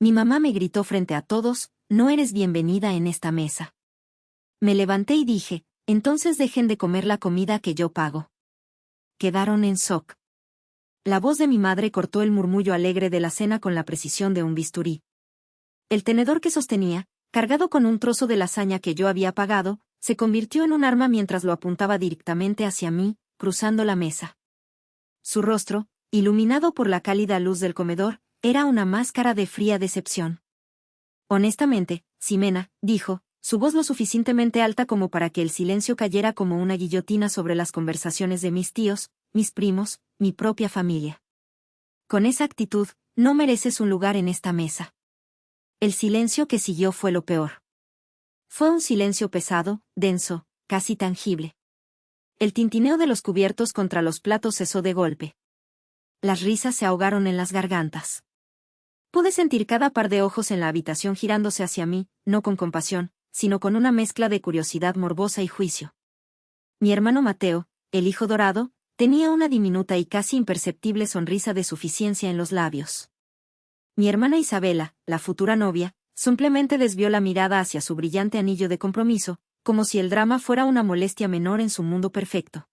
Mi mamá me gritó frente a todos, no eres bienvenida en esta mesa. Me levanté y dije, entonces dejen de comer la comida que yo pago. Quedaron en shock. La voz de mi madre cortó el murmullo alegre de la cena con la precisión de un bisturí. El tenedor que sostenía, cargado con un trozo de lasaña que yo había pagado, se convirtió en un arma mientras lo apuntaba directamente hacia mí, cruzando la mesa. Su rostro, iluminado por la cálida luz del comedor, era una máscara de fría decepción. Honestamente, Ximena, dijo, su voz lo suficientemente alta como para que el silencio cayera como una guillotina sobre las conversaciones de mis tíos, mis primos, mi propia familia. Con esa actitud, no mereces un lugar en esta mesa. El silencio que siguió fue lo peor. Fue un silencio pesado, denso, casi tangible. El tintineo de los cubiertos contra los platos cesó de golpe. Las risas se ahogaron en las gargantas. Pude sentir cada par de ojos en la habitación girándose hacia mí, no con compasión, sino con una mezcla de curiosidad morbosa y juicio. Mi hermano Mateo, el hijo dorado, tenía una diminuta y casi imperceptible sonrisa de suficiencia en los labios. Mi hermana Isabela, la futura novia, simplemente desvió la mirada hacia su brillante anillo de compromiso, como si el drama fuera una molestia menor en su mundo perfecto.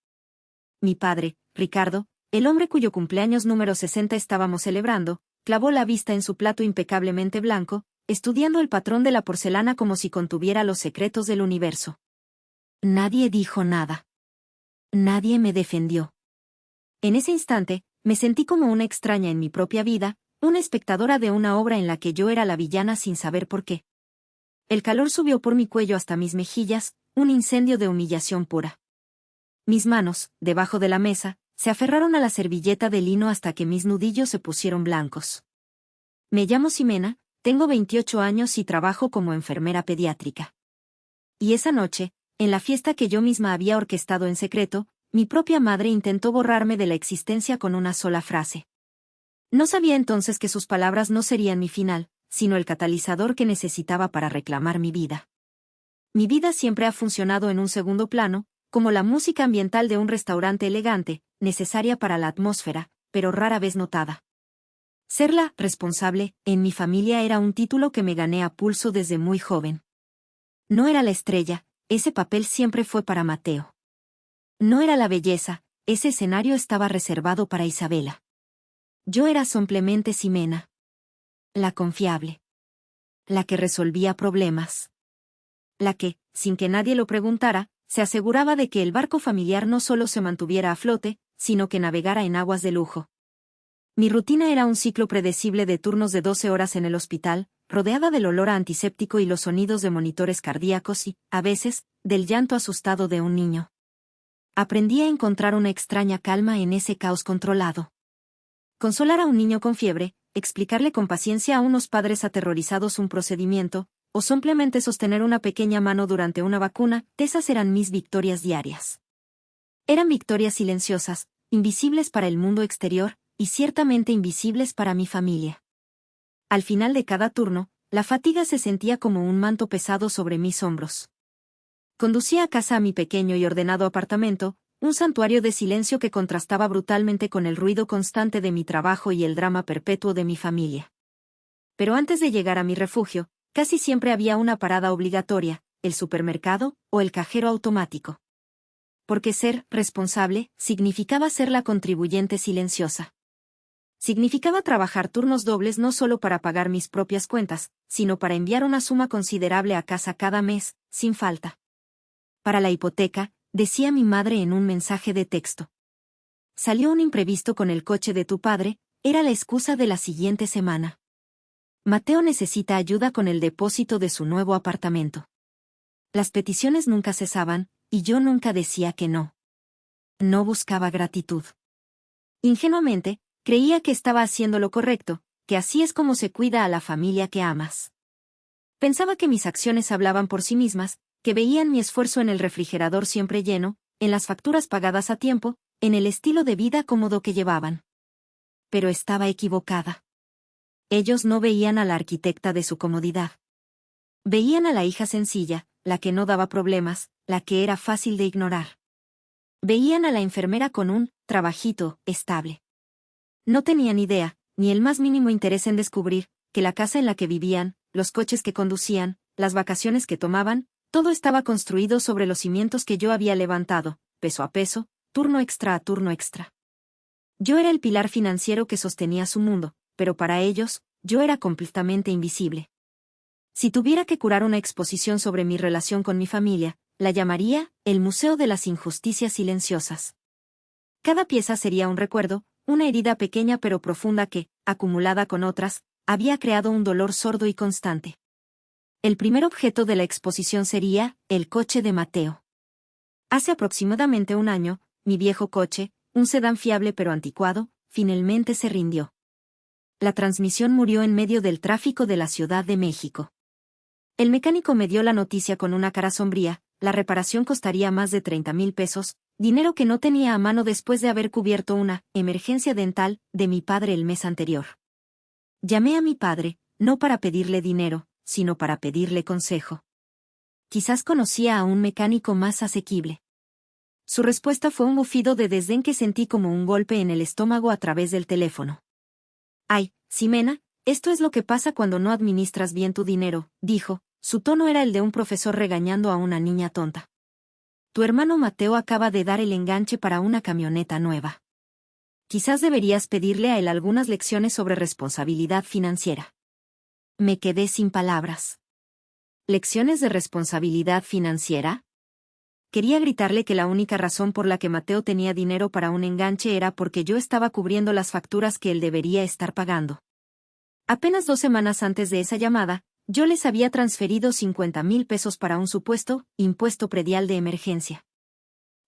Mi padre, Ricardo, el hombre cuyo cumpleaños número 60 estábamos celebrando, clavó la vista en su plato impecablemente blanco, estudiando el patrón de la porcelana como si contuviera los secretos del universo. Nadie dijo nada. Nadie me defendió. En ese instante, me sentí como una extraña en mi propia vida, una espectadora de una obra en la que yo era la villana sin saber por qué. El calor subió por mi cuello hasta mis mejillas, un incendio de humillación pura. Mis manos, debajo de la mesa, se aferraron a la servilleta de lino hasta que mis nudillos se pusieron blancos. Me llamo Ximena, tengo 28 años y trabajo como enfermera pediátrica. Y esa noche, en la fiesta que yo misma había orquestado en secreto, mi propia madre intentó borrarme de la existencia con una sola frase. No sabía entonces que sus palabras no serían mi final, sino el catalizador que necesitaba para reclamar mi vida. Mi vida siempre ha funcionado en un segundo plano, como la música ambiental de un restaurante elegante, necesaria para la atmósfera, pero rara vez notada. Ser la responsable en mi familia era un título que me gané a pulso desde muy joven. No era la estrella, ese papel siempre fue para Mateo. No era la belleza, ese escenario estaba reservado para Isabela. Yo era simplemente Ximena. La confiable. La que resolvía problemas. La que, sin que nadie lo preguntara, se aseguraba de que el barco familiar no solo se mantuviera a flote, sino que navegara en aguas de lujo. Mi rutina era un ciclo predecible de turnos de 12 horas en el hospital, rodeada del olor a antiséptico y los sonidos de monitores cardíacos y, a veces, del llanto asustado de un niño. Aprendí a encontrar una extraña calma en ese caos controlado. Consolar a un niño con fiebre, explicarle con paciencia a unos padres aterrorizados un procedimiento, o simplemente sostener una pequeña mano durante una vacuna, esas eran mis victorias diarias. Eran victorias silenciosas, invisibles para el mundo exterior, y ciertamente invisibles para mi familia. Al final de cada turno, la fatiga se sentía como un manto pesado sobre mis hombros. Conducía a casa a mi pequeño y ordenado apartamento, un santuario de silencio que contrastaba brutalmente con el ruido constante de mi trabajo y el drama perpetuo de mi familia. Pero antes de llegar a mi refugio, casi siempre había una parada obligatoria, el supermercado o el cajero automático. Porque ser responsable significaba ser la contribuyente silenciosa. Significaba trabajar turnos dobles no solo para pagar mis propias cuentas, sino para enviar una suma considerable a casa cada mes, sin falta. Para la hipoteca, decía mi madre en un mensaje de texto. Salió un imprevisto con el coche de tu padre, era la excusa de la siguiente semana. Mateo necesita ayuda con el depósito de su nuevo apartamento. Las peticiones nunca cesaban, y yo nunca decía que no. No buscaba gratitud. Ingenuamente, creía que estaba haciendo lo correcto, que así es como se cuida a la familia que amas. Pensaba que mis acciones hablaban por sí mismas, que veían mi esfuerzo en el refrigerador siempre lleno, en las facturas pagadas a tiempo, en el estilo de vida cómodo que llevaban. Pero estaba equivocada. Ellos no veían a la arquitecta de su comodidad. Veían a la hija sencilla, la que no daba problemas, la que era fácil de ignorar. Veían a la enfermera con un trabajito estable. No tenían idea, ni el más mínimo interés en descubrir, que la casa en la que vivían, los coches que conducían, las vacaciones que tomaban, todo estaba construido sobre los cimientos que yo había levantado, peso a peso, turno extra a turno extra. Yo era el pilar financiero que sostenía su mundo, pero para ellos, yo era completamente invisible. Si tuviera que curar una exposición sobre mi relación con mi familia, la llamaría el Museo de las Injusticias Silenciosas. Cada pieza sería un recuerdo, una herida pequeña pero profunda que, acumulada con otras, había creado un dolor sordo y constante. El primer objeto de la exposición sería el coche de Mateo. Hace aproximadamente un año, mi viejo coche, un sedán fiable pero anticuado, finalmente se rindió. La transmisión murió en medio del tráfico de la Ciudad de México. El mecánico me dio la noticia con una cara sombría. La reparación costaría más de 30,000 pesos, dinero que no tenía a mano después de haber cubierto una emergencia dental de mi padre el mes anterior. Llamé a mi padre, no para pedirle dinero, sino para pedirle consejo. Quizás conocía a un mecánico más asequible. Su respuesta fue un bufido de desdén que sentí como un golpe en el estómago a través del teléfono. «Ay, Ximena, esto es lo que pasa cuando no administras bien tu dinero», dijo. Su tono era el de un profesor regañando a una niña tonta. «Tu hermano Mateo acaba de dar el enganche para una camioneta nueva. Quizás deberías pedirle a él algunas lecciones sobre responsabilidad financiera». Me quedé sin palabras. ¿Lecciones de responsabilidad financiera? Quería gritarle que la única razón por la que Mateo tenía dinero para un enganche era porque yo estaba cubriendo las facturas que él debería estar pagando. Apenas 2 semanas antes de esa llamada, yo les había transferido 50,000 pesos para un supuesto impuesto predial de emergencia.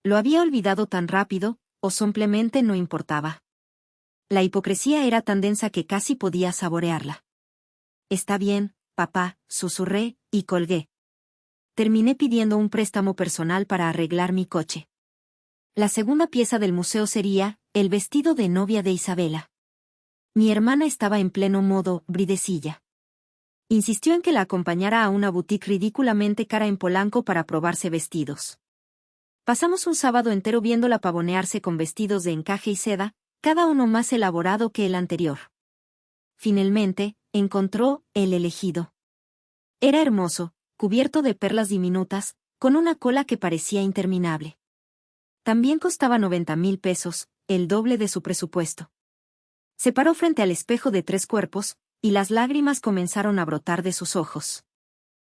¿Lo había olvidado tan rápido, o simplemente no importaba? La hipocresía era tan densa que casi podía saborearla. «Está bien, papá», susurré, y colgué. Terminé pidiendo un préstamo personal para arreglar mi coche. La segunda pieza del museo sería el vestido de novia de Isabela. Mi hermana estaba en pleno modo bridecilla. Insistió en que la acompañara a una boutique ridículamente cara en Polanco para probarse vestidos. Pasamos un sábado entero viéndola pavonearse con vestidos de encaje y seda, cada uno más elaborado que el anterior. Finalmente, encontró el elegido. Era hermoso, cubierto de perlas diminutas, con una cola que parecía interminable. También costaba 90,000 pesos, el doble de su presupuesto. Se paró frente al espejo de 3 cuerpos, y las lágrimas comenzaron a brotar de sus ojos.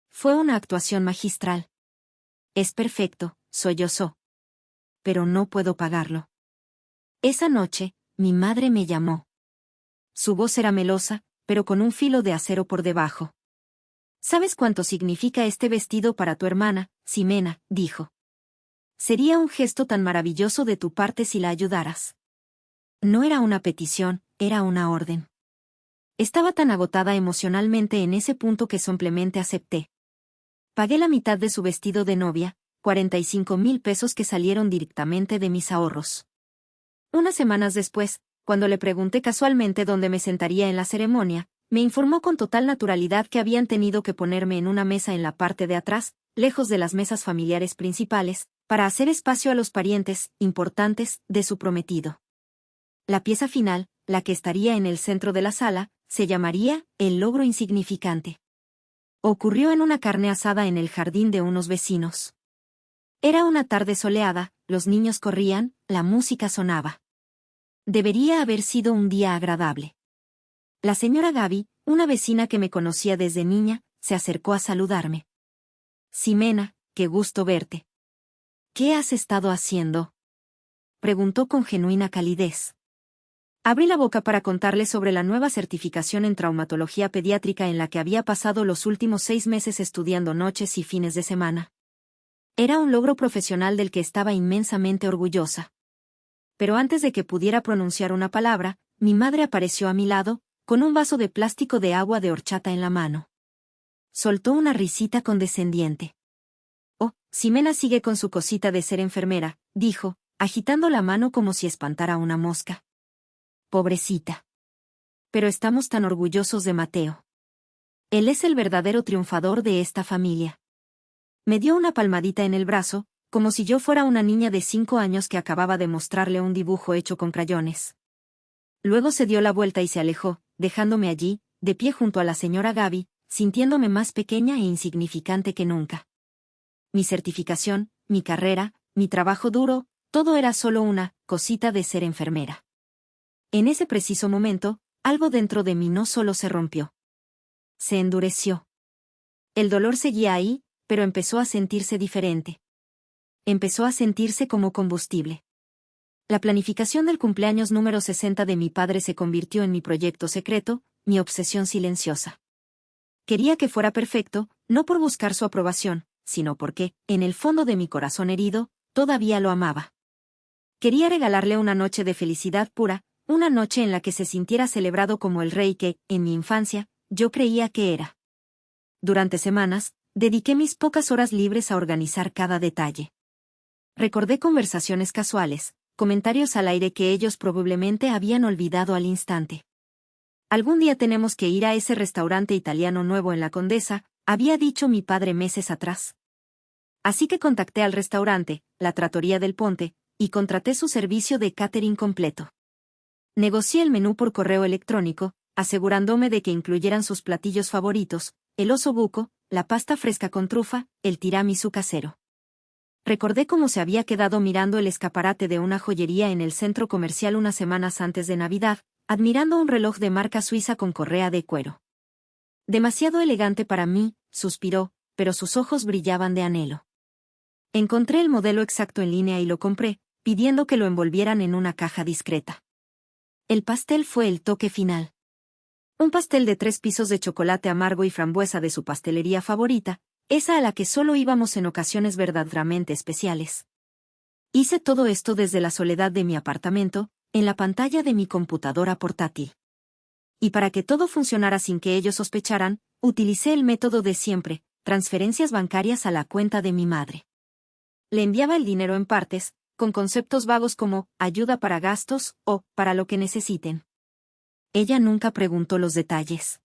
Fue una actuación magistral. «Es perfecto», sollozó. «Pero no puedo pagarlo». Esa noche, mi madre me llamó. Su voz era melosa, pero con un filo de acero por debajo. «¿Sabes cuánto significa este vestido para tu hermana, Ximena?», dijo. «Sería un gesto tan maravilloso de tu parte si la ayudaras». No era una petición, era una orden. Estaba tan agotada emocionalmente en ese punto que simplemente acepté. Pagué la mitad de su vestido de novia, 45,000 pesos que salieron directamente de mis ahorros. Unas semanas después, cuando le pregunté casualmente dónde me sentaría en la ceremonia, me informó con total naturalidad que habían tenido que ponerme en una mesa en la parte de atrás, lejos de las mesas familiares principales, para hacer espacio a los parientes importantes de su prometido. La pieza final, la que estaría en el centro de la sala, se llamaría El logro insignificante. Ocurrió en una carne asada en el jardín de unos vecinos. Era una tarde soleada, los niños corrían, la música sonaba. Debería haber sido un día agradable. La señora Gaby, una vecina que me conocía desde niña, se acercó a saludarme. «Ximena, qué gusto verte». «¿Qué has estado haciendo?», preguntó con genuina calidez. Abrí la boca para contarle sobre la nueva certificación en traumatología pediátrica en la que había pasado los últimos 6 meses estudiando noches y fines de semana. Era un logro profesional del que estaba inmensamente orgullosa. Pero antes de que pudiera pronunciar una palabra, mi madre apareció a mi lado, con un vaso de plástico de agua de horchata en la mano. Soltó una risita condescendiente. «Oh, Ximena sigue con su cosita de ser enfermera», dijo, agitando la mano como si espantara una mosca. «Pobrecita. Pero estamos tan orgullosos de Mateo. Él es el verdadero triunfador de esta familia». Me dio una palmadita en el brazo, como si yo fuera una niña de 5 años que acababa de mostrarle un dibujo hecho con crayones. Luego se dio la vuelta y se alejó, dejándome allí, de pie junto a la señora Gaby, sintiéndome más pequeña e insignificante que nunca. Mi certificación, mi carrera, mi trabajo duro, todo era solo una cosita de ser enfermera. En ese preciso momento, algo dentro de mí no solo se rompió. Se endureció. El dolor seguía ahí, pero empezó a sentirse diferente. Empezó a sentirse como combustible. La planificación del cumpleaños número 60 de mi padre se convirtió en mi proyecto secreto, mi obsesión silenciosa. Quería que fuera perfecto, no por buscar su aprobación, sino porque, en el fondo de mi corazón herido, todavía lo amaba. Quería regalarle una noche de felicidad pura, una noche en la que se sintiera celebrado como el rey que, en mi infancia, yo creía que era. Durante semanas, dediqué mis pocas horas libres a organizar cada detalle. Recordé conversaciones casuales, comentarios al aire que ellos probablemente habían olvidado al instante. Algún día tenemos que ir a ese restaurante italiano nuevo en la Condesa, había dicho mi padre meses atrás. Así que contacté al restaurante, la Trattoria del Ponte, y contraté su servicio de catering completo. Negocié el menú por correo electrónico, asegurándome de que incluyeran sus platillos favoritos, el osso buco, la pasta fresca con trufa, el tiramisú casero. Recordé cómo se había quedado mirando el escaparate de una joyería en el centro comercial unas semanas antes de Navidad, admirando un reloj de marca suiza con correa de cuero. Demasiado elegante para mí, suspiró, pero sus ojos brillaban de anhelo. Encontré el modelo exacto en línea y lo compré, pidiendo que lo envolvieran en una caja discreta. El pastel fue el toque final. Un pastel de 3 pisos de chocolate amargo y frambuesa de su pastelería favorita, esa a la que solo íbamos en ocasiones verdaderamente especiales. Hice todo esto desde la soledad de mi apartamento, en la pantalla de mi computadora portátil. Y para que todo funcionara sin que ellos sospecharan, utilicé el método de siempre, transferencias bancarias a la cuenta de mi madre. Le enviaba el dinero en partes, con conceptos vagos como ayuda para gastos o para lo que necesiten. Ella nunca preguntó los detalles.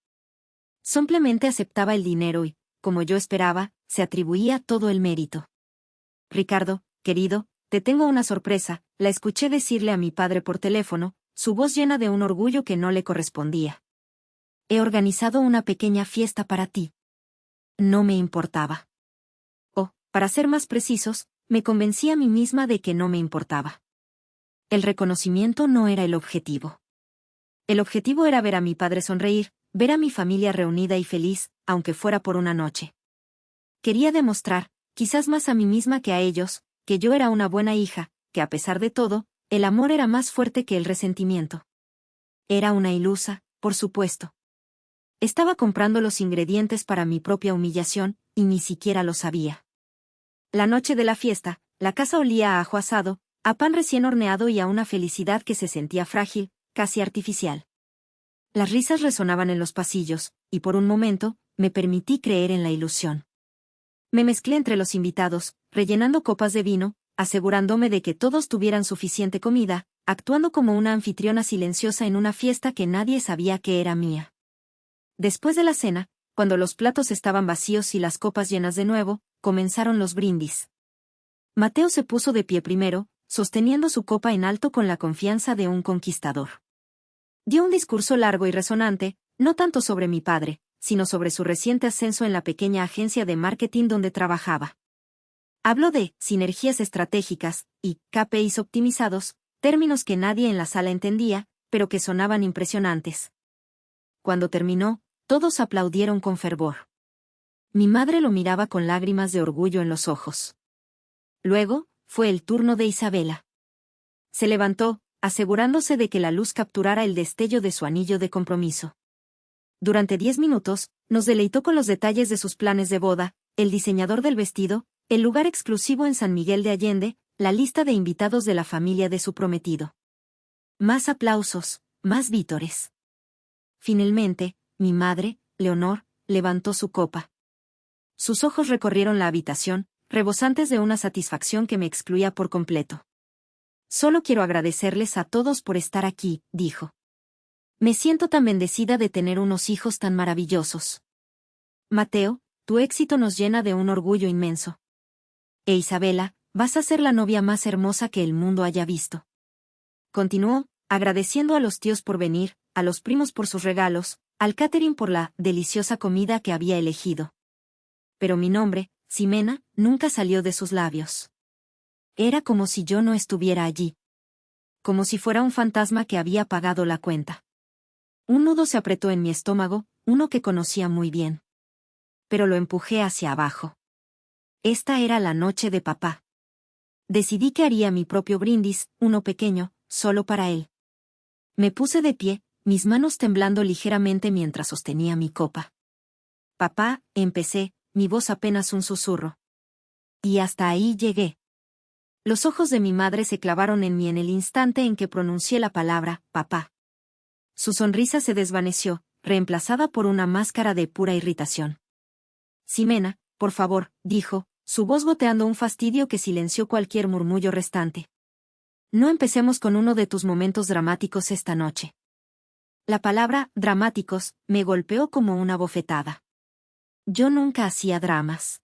Simplemente aceptaba el dinero y, como yo esperaba, se atribuía todo el mérito. Ricardo, querido, te tengo una sorpresa, la escuché decirle a mi padre por teléfono, su voz llena de un orgullo que no le correspondía. He organizado una pequeña fiesta para ti. No me importaba. O, para ser más precisos, me convencí a mí misma de que no me importaba. El reconocimiento no era el objetivo. El objetivo era ver a mi padre sonreír, ver a mi familia reunida y feliz, aunque fuera por una noche. Quería demostrar, quizás más a mí misma que a ellos, que yo era una buena hija, que a pesar de todo, el amor era más fuerte que el resentimiento. Era una ilusa, por supuesto. Estaba comprando los ingredientes para mi propia humillación, y ni siquiera lo sabía. La noche de la fiesta, la casa olía a ajo asado, a pan recién horneado y a una felicidad que se sentía frágil, casi artificial. Las risas resonaban en los pasillos, y por un momento, me permití creer en la ilusión. Me mezclé entre los invitados, rellenando copas de vino, asegurándome de que todos tuvieran suficiente comida, actuando como una anfitriona silenciosa en una fiesta que nadie sabía que era mía. Después de la cena, cuando los platos estaban vacíos y las copas llenas de nuevo, comenzaron los brindis. Mateo se puso de pie primero, sosteniendo su copa en alto con la confianza de un conquistador. Dio un discurso largo y resonante, no tanto sobre mi padre, sino sobre su reciente ascenso en la pequeña agencia de marketing donde trabajaba. Habló de sinergias estratégicas y KPIs optimizados, términos que nadie en la sala entendía, pero que sonaban impresionantes. Cuando terminó, todos aplaudieron con fervor. Mi madre lo miraba con lágrimas de orgullo en los ojos. Luego, fue el turno de Isabela. Se levantó, asegurándose de que la luz capturara el destello de su anillo de compromiso. Durante 10 minutos, nos deleitó con los detalles de sus planes de boda, el diseñador del vestido, el lugar exclusivo en San Miguel de Allende, la lista de invitados de la familia de su prometido. Más aplausos, más vítores. Finalmente, mi madre, Leonor, levantó su copa. Sus ojos recorrieron la habitación, rebosantes de una satisfacción que me excluía por completo. Solo quiero agradecerles a todos por estar aquí, dijo. Me siento tan bendecida de tener unos hijos tan maravillosos. Mateo, tu éxito nos llena de un orgullo inmenso. E Isabela, vas a ser la novia más hermosa que el mundo haya visto. Continuó, agradeciendo a los tíos por venir, a los primos por sus regalos, al catering por la deliciosa comida que había elegido. Pero mi nombre, Ximena, nunca salió de sus labios. Era como si yo no estuviera allí. Como si fuera un fantasma que había pagado la cuenta. Un nudo se apretó en mi estómago, uno que conocía muy bien. Pero lo empujé hacia abajo. Esta era la noche de papá. Decidí que haría mi propio brindis, uno pequeño, solo para él. Me puse de pie, mis manos temblando ligeramente mientras sostenía mi copa. Papá, empecé, mi voz apenas un susurro. Y hasta ahí llegué. Los ojos de mi madre se clavaron en mí en el instante en que pronuncié la palabra, papá. Su sonrisa se desvaneció, reemplazada por una máscara de pura irritación. Ximena, por favor, dijo, su voz goteando un fastidio que silenció cualquier murmullo restante. No empecemos con uno de tus momentos dramáticos esta noche. La palabra, dramáticos, me golpeó como una bofetada. Yo nunca hacía dramas.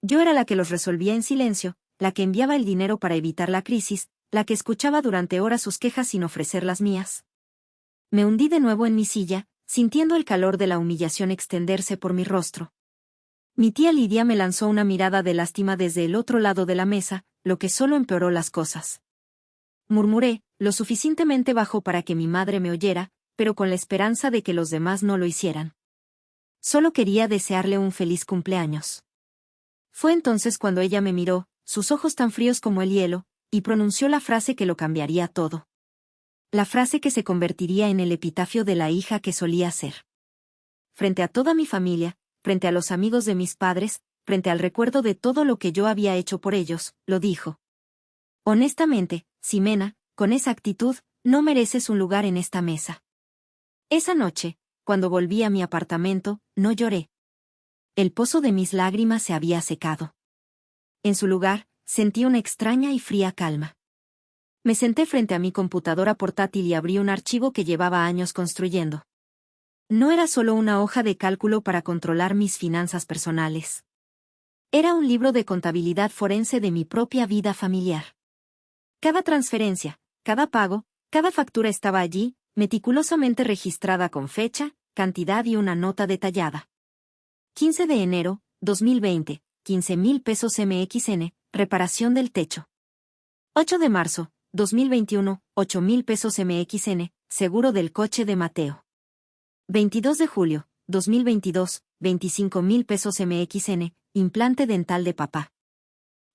Yo era la que los resolvía en silencio, la que enviaba el dinero para evitar la crisis, la que escuchaba durante horas sus quejas sin ofrecer las mías. Me hundí de nuevo en mi silla, sintiendo el calor de la humillación extenderse por mi rostro. Mi tía Lidia me lanzó una mirada de lástima desde el otro lado de la mesa, lo que solo empeoró las cosas. Murmuré, lo suficientemente bajo para que mi madre me oyera, pero con la esperanza de que los demás no lo hicieran. Solo quería desearle un feliz cumpleaños. Fue entonces cuando ella me miró, sus ojos tan fríos como el hielo, y pronunció la frase que lo cambiaría todo. La frase que se convertiría en el epitafio de la hija que solía ser. Frente a toda mi familia, frente a los amigos de mis padres, frente al recuerdo de todo lo que yo había hecho por ellos, lo dijo. Honestamente, Ximena, con esa actitud, no mereces un lugar en esta mesa. Esa noche, cuando volví a mi apartamento, no lloré. El pozo de mis lágrimas se había secado. En su lugar, sentí una extraña y fría calma. Me senté frente a mi computadora portátil y abrí un archivo que llevaba años construyendo. No era solo una hoja de cálculo para controlar mis finanzas personales. Era un libro de contabilidad forense de mi propia vida familiar. Cada transferencia, cada pago, cada factura estaba allí, meticulosamente registrada con fecha, cantidad y una nota detallada. 15 de enero, 2020, 15,000 pesos MXN, reparación del techo. 8 de marzo, 2021, 8,000 pesos MXN, seguro del coche de Mateo. 22 de julio, 2022, 25,000 pesos MXN, implante dental de papá.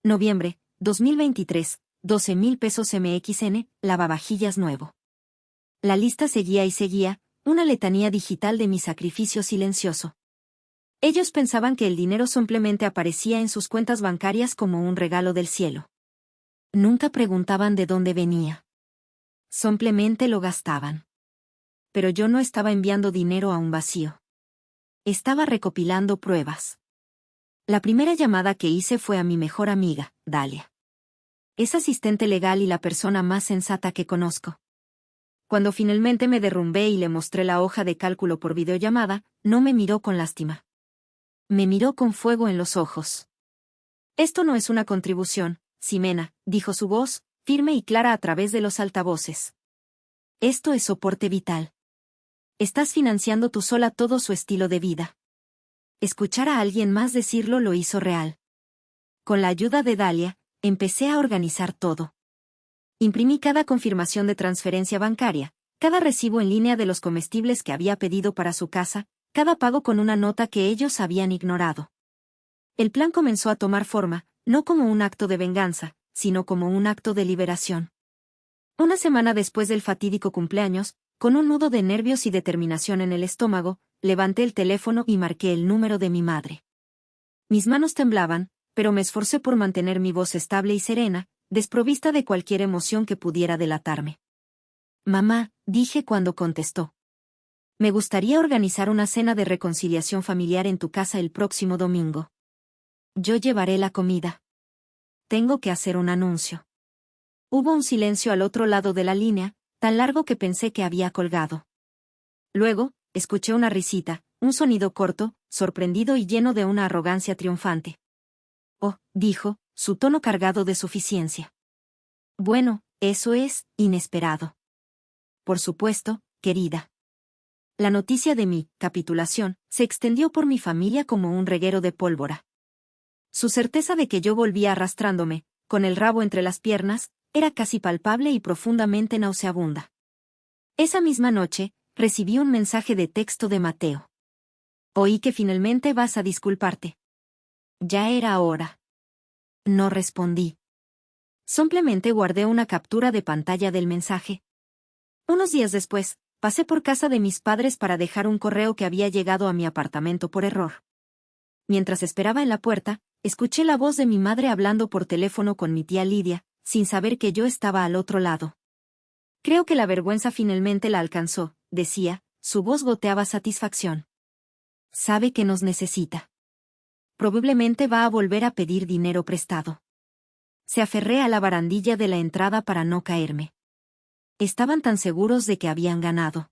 Noviembre, 2023, 12,000 pesos MXN, lavavajillas nuevo. La lista seguía y seguía, una letanía digital de mi sacrificio silencioso. Ellos pensaban que el dinero simplemente aparecía en sus cuentas bancarias como un regalo del cielo. Nunca preguntaban de dónde venía. Simplemente lo gastaban. Pero yo no estaba enviando dinero a un vacío. Estaba recopilando pruebas. La primera llamada que hice fue a mi mejor amiga, Dalia. Es asistente legal y la persona más sensata que conozco. Cuando finalmente me derrumbé y le mostré la hoja de cálculo por videollamada, no me miró con lástima. Me miró con fuego en los ojos. Esto no es una contribución, Ximena, dijo su voz, firme y clara a través de los altavoces. Esto es soporte vital. Estás financiando tú sola todo su estilo de vida. Escuchar a alguien más decirlo lo hizo real. Con la ayuda de Dalia, empecé a organizar todo. Imprimí cada confirmación de transferencia bancaria, cada recibo en línea de los comestibles que había pedido para su casa, cada pago con una nota que ellos habían ignorado. El plan comenzó a tomar forma, no como un acto de venganza, sino como un acto de liberación. Una semana después del fatídico cumpleaños, con un nudo de nervios y determinación en el estómago, levanté el teléfono y marqué el número de mi madre. Mis manos temblaban, pero me esforcé por mantener mi voz estable y serena, desprovista de cualquier emoción que pudiera delatarme. Mamá, dije cuando contestó. Me gustaría organizar una cena de reconciliación familiar en tu casa el próximo domingo. Yo llevaré la comida. Tengo que hacer un anuncio. Hubo un silencio al otro lado de la línea, tan largo que pensé que había colgado. Luego, escuché una risita, un sonido corto, sorprendido y lleno de una arrogancia triunfante. Oh, dijo, su tono cargado de suficiencia. Bueno, eso es inesperado. Por supuesto, querida. La noticia de mi capitulación se extendió por mi familia como un reguero de pólvora. Su certeza de que yo volvía arrastrándome, con el rabo entre las piernas, era casi palpable y profundamente nauseabunda. Esa misma noche, recibí un mensaje de texto de Mateo. Oí que finalmente vas a disculparte. Ya era hora. No respondí. Simplemente guardé una captura de pantalla del mensaje. Unos días después, pasé por casa de mis padres para dejar un correo que había llegado a mi apartamento por error. Mientras esperaba en la puerta, escuché la voz de mi madre hablando por teléfono con mi tía Lidia, sin saber que yo estaba al otro lado. Creo que la vergüenza finalmente la alcanzó, decía, su voz goteaba satisfacción. Sabe que nos necesita. Probablemente va a volver a pedir dinero prestado. Se aferré a la barandilla de la entrada para no caerme. Estaban tan seguros de que habían ganado.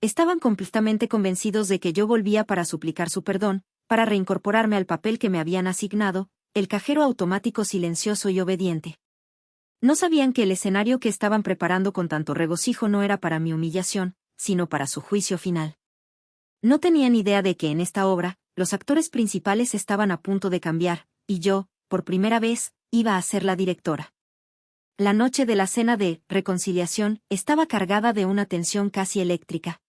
Estaban completamente convencidos de que yo volvía para suplicar su perdón, para reincorporarme al papel que me habían asignado, el cajero automático silencioso y obediente. No sabían que el escenario que estaban preparando con tanto regocijo no era para mi humillación, sino para su juicio final. No tenían idea de que en esta obra, los actores principales estaban a punto de cambiar, y yo, por primera vez, iba a ser la directora. La noche de la cena de reconciliación estaba cargada de una tensión casi eléctrica.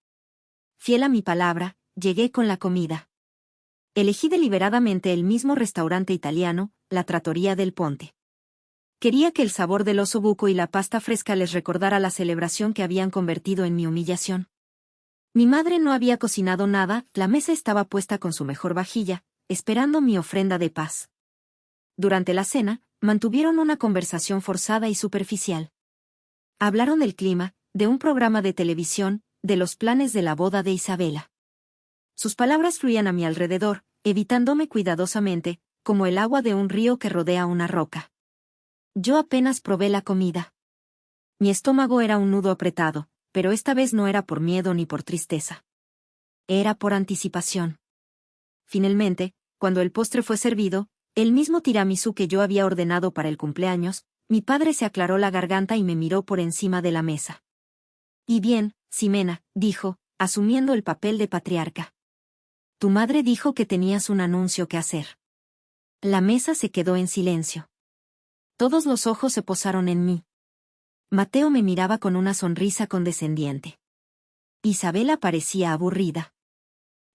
Fiel a mi palabra, llegué con la comida. Elegí deliberadamente el mismo restaurante italiano, la Trattoria del Ponte. Quería que el sabor del osobuco y la pasta fresca les recordara la celebración que habían convertido en mi humillación. Mi madre no había cocinado nada, la mesa estaba puesta con su mejor vajilla, esperando mi ofrenda de paz. Durante la cena, mantuvieron una conversación forzada y superficial. Hablaron del clima, de un programa de televisión, de los planes de la boda de Isabela. Sus palabras fluían a mi alrededor, evitándome cuidadosamente, como el agua de un río que rodea una roca. Yo apenas probé la comida. Mi estómago era un nudo apretado, pero esta vez no era por miedo ni por tristeza. Era por anticipación. Finalmente, cuando el postre fue servido, el mismo tiramisú que yo había ordenado para el cumpleaños, mi padre se aclaró la garganta y me miró por encima de la mesa. Y bien, Ximena, dijo, asumiendo el papel de patriarca. Tu madre dijo que tenías un anuncio que hacer. La mesa se quedó en silencio. Todos los ojos se posaron en mí. Mateo me miraba con una sonrisa condescendiente. Isabela parecía aburrida.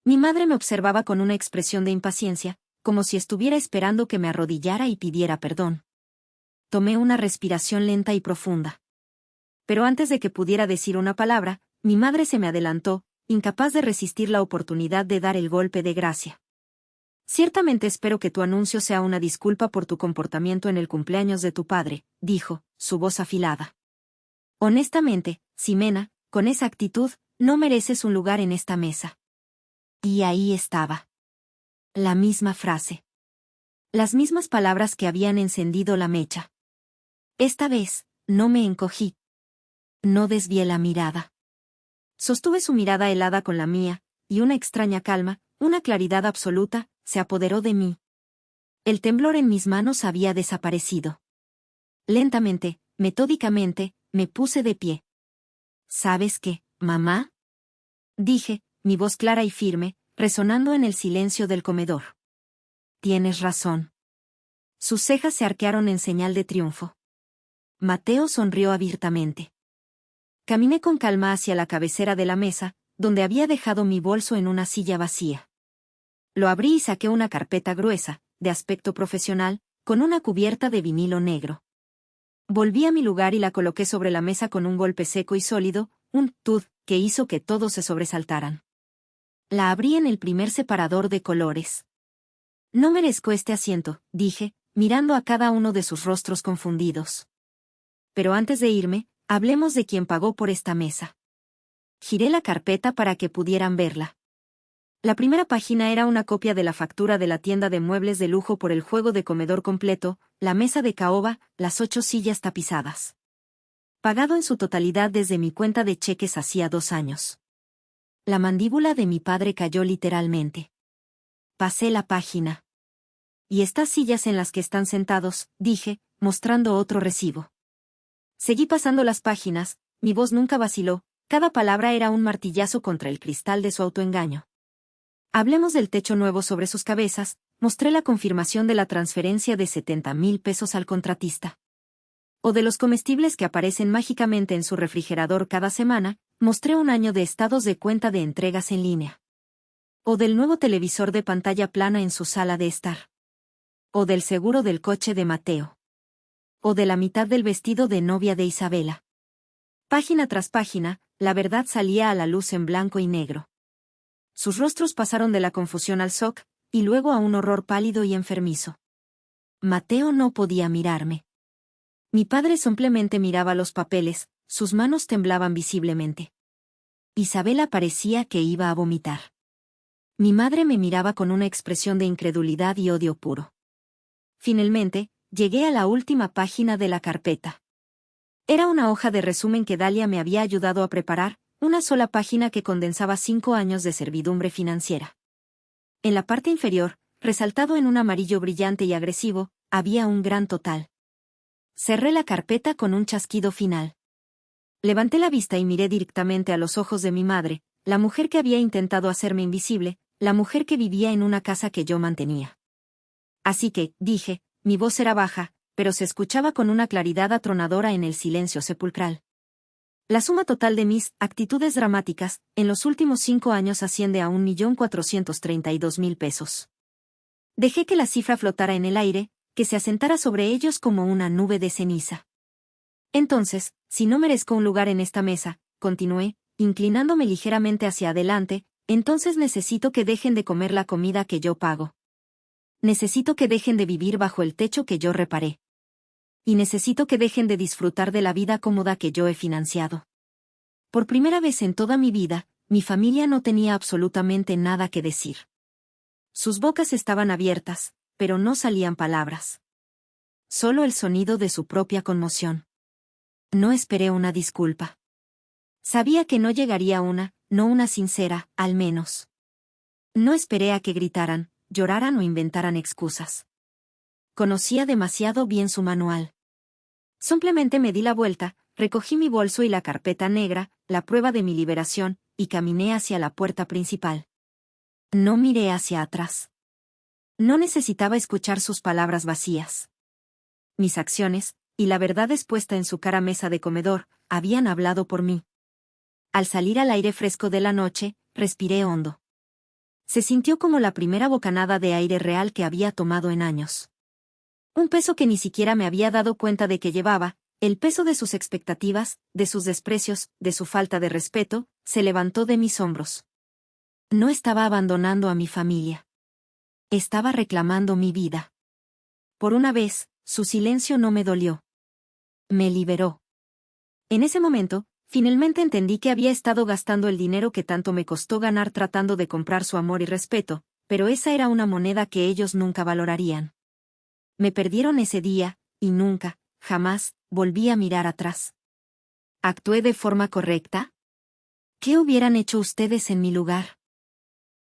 Mi madre me observaba con una expresión de impaciencia, como si estuviera esperando que me arrodillara y pidiera perdón. Tomé una respiración lenta y profunda. Pero antes de que pudiera decir una palabra, mi madre se me adelantó, incapaz de resistir la oportunidad de dar el golpe de gracia. Ciertamente espero que tu anuncio sea una disculpa por tu comportamiento en el cumpleaños de tu padre, dijo, su voz afilada. Honestamente, Ximena, con esa actitud, no mereces un lugar en esta mesa. Y ahí estaba. La misma frase. Las mismas palabras que habían encendido la mecha. Esta vez, no me encogí. No desvié la mirada. Sostuve su mirada helada con la mía, y una extraña calma, una claridad absoluta, se apoderó de mí. El temblor en mis manos había desaparecido. Lentamente, metódicamente, me puse de pie. ¿Sabes qué, mamá? Dije, mi voz clara y firme, resonando en el silencio del comedor. Tienes razón. Sus cejas se arquearon en señal de triunfo. Mateo sonrió abiertamente. Caminé con calma hacia la cabecera de la mesa, donde había dejado mi bolso en una silla vacía. Lo abrí y saqué una carpeta gruesa, de aspecto profesional, con una cubierta de vinilo negro. Volví a mi lugar y la coloqué sobre la mesa con un golpe seco y sólido, un tud, que hizo que todos se sobresaltaran. La abrí en el primer separador de colores. No merezco este asiento, dije, mirando a cada uno de sus rostros confundidos. Pero antes de irme, hablemos de quién pagó por esta mesa. Giré la carpeta para que pudieran verla. La primera página era una copia de la factura de la tienda de muebles de lujo por el juego de comedor completo, la mesa de caoba, las 8 sillas tapizadas. Pagado en su totalidad desde mi cuenta de cheques hacía 2 años. La mandíbula de mi padre cayó literalmente. Pasé la página. Y estas sillas en las que están sentados, dije, mostrando otro recibo. Seguí pasando las páginas, mi voz nunca vaciló, Cada palabra era un martillazo contra el cristal de su autoengaño. Hablemos del techo nuevo sobre sus cabezas, mostré la confirmación de la transferencia de 70,000 pesos al contratista. O de los comestibles que aparecen mágicamente en su refrigerador cada semana, mostré un año de estados de cuenta de entregas en línea. O del nuevo televisor de pantalla plana en su sala de estar. O del seguro del coche de Mateo. O de la mitad del vestido de novia de Isabela. Página tras página, la verdad salía a la luz en blanco y negro. Sus rostros pasaron de la confusión al shock, y luego a un horror pálido y enfermizo. Mateo no podía mirarme. Mi padre simplemente miraba los papeles, sus manos temblaban visiblemente. Isabela parecía que iba a vomitar. Mi madre me miraba con una expresión de incredulidad y odio puro. Finalmente, llegué a la última página de la carpeta. Era una hoja de resumen que Dalia me había ayudado a preparar, una sola página que condensaba 5 años de servidumbre financiera. En la parte inferior, resaltado en un amarillo brillante y agresivo, había un gran total. Cerré la carpeta con un chasquido final. Levanté la vista y miré directamente a los ojos de mi madre, la mujer que había intentado hacerme invisible, la mujer que vivía en una casa que yo mantenía. Así que, dije, mi voz era baja, pero se escuchaba con una claridad atronadora en el silencio sepulcral. La suma total de mis actitudes dramáticas, en los últimos 5 años asciende a 1,432,000 pesos. Dejé que la cifra flotara en el aire, que se asentara sobre ellos como una nube de ceniza. Entonces, si no merezco un lugar en esta mesa, continué, inclinándome ligeramente hacia adelante, entonces necesito que dejen de comer la comida que yo pago. Necesito que dejen de vivir bajo el techo que yo reparé. Y necesito que dejen de disfrutar de la vida cómoda que yo he financiado. Por primera vez en toda mi vida, mi familia no tenía absolutamente nada que decir. Sus bocas estaban abiertas, pero no salían palabras. Solo el sonido de su propia conmoción. No esperé una disculpa. Sabía que no llegaría no una sincera, al menos. No esperé a que gritaran, lloraran o inventaran excusas. Conocía demasiado bien su manual. Simplemente me di la vuelta, recogí mi bolso y la carpeta negra, la prueba de mi liberación, y caminé hacia la puerta principal. No miré hacia atrás. No necesitaba escuchar sus palabras vacías. Mis acciones, y la verdad expuesta en su cara mesa de comedor, habían hablado por mí. Al salir al aire fresco de la noche, respiré hondo. Se sintió como la primera bocanada de aire real que había tomado en años. Un peso que ni siquiera me había dado cuenta de que llevaba, el peso de sus expectativas, de sus desprecios, de su falta de respeto, se levantó de mis hombros. No estaba abandonando a mi familia. Estaba reclamando mi vida. Por una vez, su silencio no me dolió. Me liberó. En ese momento, finalmente entendí que había estado gastando el dinero que tanto me costó ganar tratando de comprar su amor y respeto, pero esa era una moneda que ellos nunca valorarían. Me perdieron ese día, y nunca, jamás, volví a mirar atrás. ¿Actué de forma correcta? ¿Qué hubieran hecho ustedes en mi lugar?